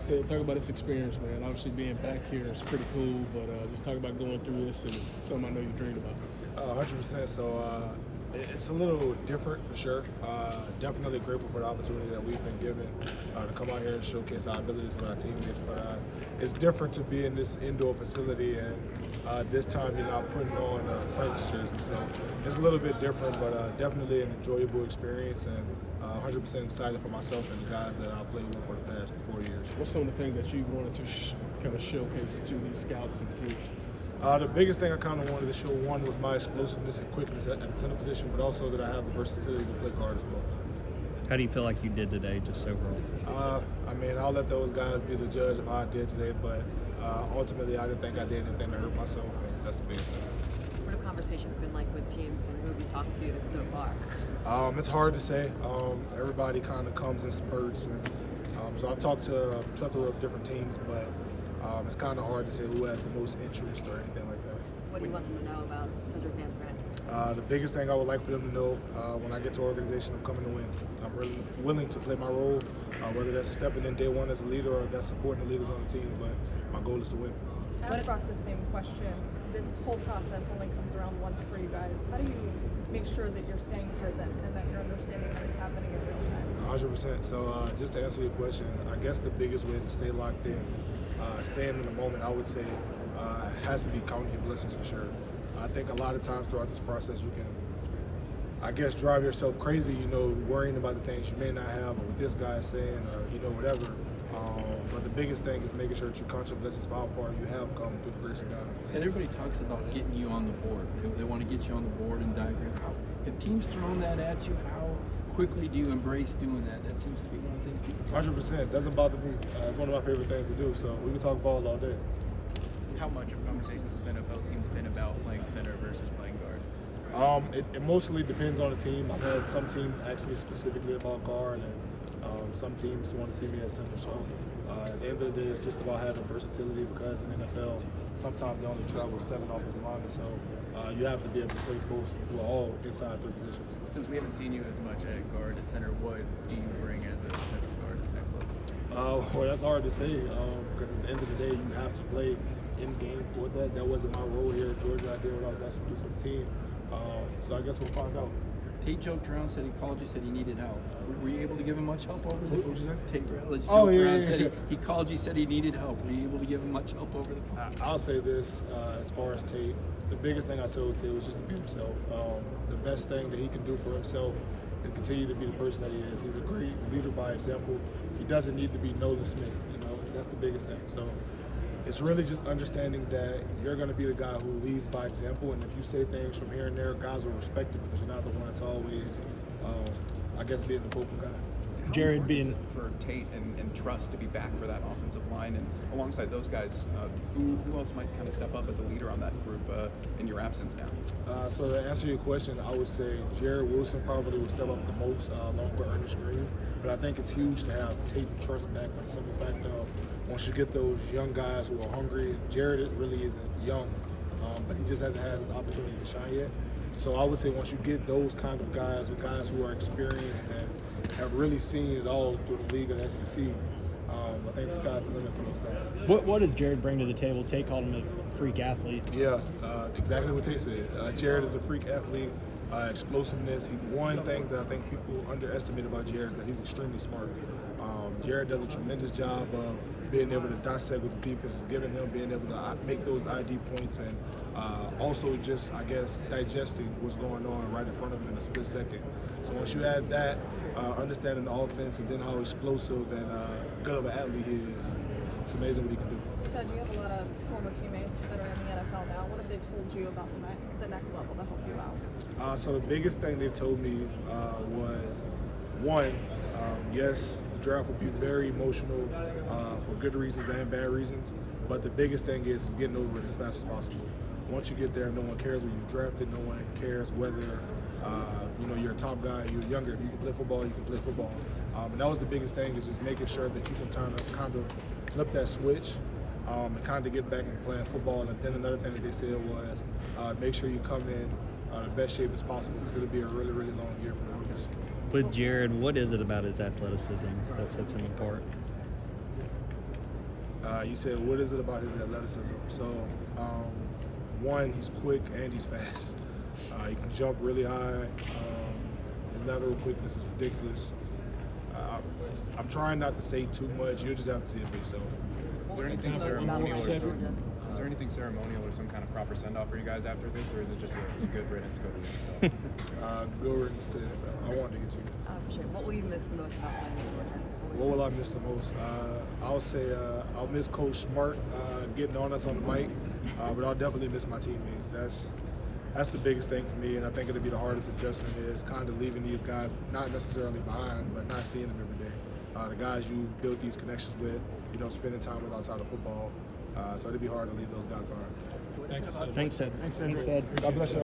said, talk about this experience, man. Obviously, being back here is pretty cool, but just talk about going through this and something I know you dreamed about. 100%. So it's a little different for sure. Definitely grateful for the opportunity that we've been given to come out here and showcase our abilities with our teammates. But it's different to be in this indoor facility, and this time you're not putting on a practice jersey. So it's a little bit different, but definitely an enjoyable experience, and 100% excited for myself and the guys that I played with for the past 4 years. What's some of the things that you wanted to kind of showcase to these scouts and teams? The biggest thing I kind of wanted to show, one, was my explosiveness and quickness at the center position, but also that I have the versatility to play guard as well. How do you feel like you did today, just overall? I mean, I'll let those guys be the judge of how I did today, but ultimately I didn't think I did anything to hurt myself, and that's the biggest thing. What have conversations been like with teams, and who have you talked to so far? It's hard to say. Everybody kind of comes in spurts, and so I've talked to a plethora of different teams, but it's kind of hard to say who has the most interest or anything like that. What do you want them to know about Sedrick Van Pran? The biggest thing I would like for them to know when I get to an organization, I'm coming to win. I'm really willing to play my role, whether that's stepping in day one as a leader or that's supporting the leaders on the team, but my goal is to win. I asked Brock the same question. This whole process only comes around once for you guys. How do you make sure that you're staying present and that you're understanding that it's happening in real time? 100%. So just to answer your question, I guess the biggest way to stay locked in, staying in the moment, I would say, has to be counting your blessings for sure. I think a lot of times throughout this process you can, I guess, drive yourself crazy, worrying about the things you may not have or what this guy is saying or, whatever. But the biggest thing is making sure that you count your blessings for how far you have come through the grace of God. So everybody talks about getting you on the board. They want to get you on the board and diagram. If teams throwing that at you, how quickly do you embrace doing that? That seems to be one of the things people talk about. 100%. Doesn't bother me. It's one of my favorite things to do. So we can talk ball all day. How much of conversations have been about teams been about playing center versus playing guard? It mostly depends on the team. I've had some teams ask me specifically about guard, and some teams want to see me at center. So at the end of the day, it's just about having versatility, because in the NFL, sometimes they only travel 7 offensive linemen. So you have to be able to play both through all inside 3 positions. Since we haven't seen you as much at guard as center, what do you bring as a potential guard at the next level? Well, that's hard to say, because at the end of the day, you have to play in game for that. That wasn't my role here at Georgia. I did what I was asked to do for the team. So I guess we'll find out. Tate joked around, said he called you, said he needed help. Were you able to give him much help over the phone? What'd you say? Tate joked yeah, around, yeah, said yeah. he called you, said he needed help. Were you able to give him much help over the phone? I'll say this, as far as Tate, the biggest thing I told Tate was just to be himself. The best thing that he can do for himself is continue to be the person that he is. He's a great leader by example. He doesn't need to be Nolan Smith, that's the biggest thing. So it's really just understanding that you're going to be the guy who leads by example, and if you say things from here and there, guys will respect it because you're not the one that's always, I guess, being the vocal guy. Jared, being for Tate and Trust to be back for that offensive line, and alongside those guys, who else might kind of step up as a leader on that group in your absence now? So to answer your question, I would say Jared Wilson probably would step up the most, along with Ernest Green. But I think it's huge to have Tate and Trust back for the simple fact of once you get those young guys who are hungry. Jared really isn't young, but he just hasn't had his opportunity to shine yet. So I would say once you get those kind of guys, with guys who are experienced and have really seen it all through the league of the SEC, I think the sky's the limit for those guys. what does Jared bring to the table? Tate called him a freak athlete. Yeah, exactly what Tate said. Jared is a freak athlete, explosiveness. One thing that I think people underestimate about Jared is that he's extremely smart. Jared does a tremendous job of being able to dissect what the defense is giving him, being able to make those ID points, and also just, I guess, digesting what's going on right in front of him in a split second. So once you add that, understanding the offense, and then how explosive and good of an athlete he is, it's amazing what he can do. You said you have a lot of former teammates that are in the NFL now. What have they told you about the next level to help you out? So the biggest thing they told me was, one, yes, the draft will be very emotional for good reasons and bad reasons, but the biggest thing is getting over it as fast as possible. Once you get there, no one cares when you're drafted, no one cares whether you're a top guy, you're younger. If you can play football, you can play football. And that was the biggest thing, is just making sure that you can kind of flip that switch and kind of get back into playing football. And then another thing that they said was make sure you come in the best shape as possible, because it'll be a really, really long year for the rookies. With Jared, what is it about his athleticism that sets him apart? You said, what is it about his athleticism? So, one, he's quick and he's fast. He can jump really high. His lateral quickness is ridiculous. I'm trying not to say too much. You'll just have to see it for yourself. Is there anything Most about ceremonial or Georgia. some, is there anything ceremonial or some kind of proper send off for you guys after this, or is it just a good riddance go to the NFL? Go riddance to the NFL. I wanted to get to you. Sure. What will you miss the most about playing in Georgia? What will I miss the most? I'll say I'll miss Coach Smart getting on us on the mic, but I'll definitely miss my teammates. That's the biggest thing for me, and I think it'll be the hardest adjustment is kind of leaving these guys not necessarily behind, but not seeing them every day. The guys you've built these connections with, spending time with outside of football. So it'll be hard to leave those guys behind. Thank you, Sedrick. Thanks, Ed. God bless you.